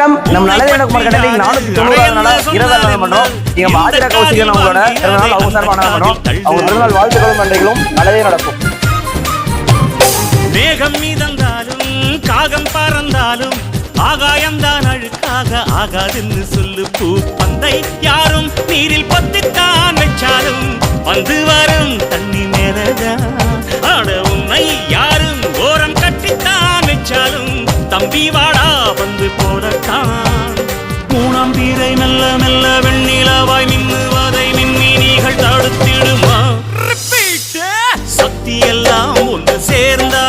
வணக்கம். நம்ம நல்லதே நடக்குமாறு கடை 490 நாளா 20 நாள் பண்றோம். நீங்க பாஜக கௌசிகன் அவங்களோட பிறந்தநாள் அவங்க சார்பாக பண்றோம். அவங்க பிறந்தநாள் வாழ்த்துக்களும் நன்றிகளும். நல்லதே நடக்கும். மேகம் மீதந்தாலும் காகம் பறந்தாலும் ஆகாயம்தான் அழுக்காக ஆகாதுன்னு சொல்லு. பூ பந்தை யாரும் நீரில் பத்தித்தான் வச்சாலும் வந்து வரும் தண்ணி மேலதான். ஆட உன்னை யாரும் ஓரம் கட்டித்தான் வச்சாலும் தம்பி வாடா வந்து போடத்தான். மூணாம் பீரை மெல்ல மெல்ல வெண்ணிலவாய் மின்னுவதை மின்மினிகள் தடுத்திடுமா? சக்தி எல்லாம் ஒன்று சேர்ந்தா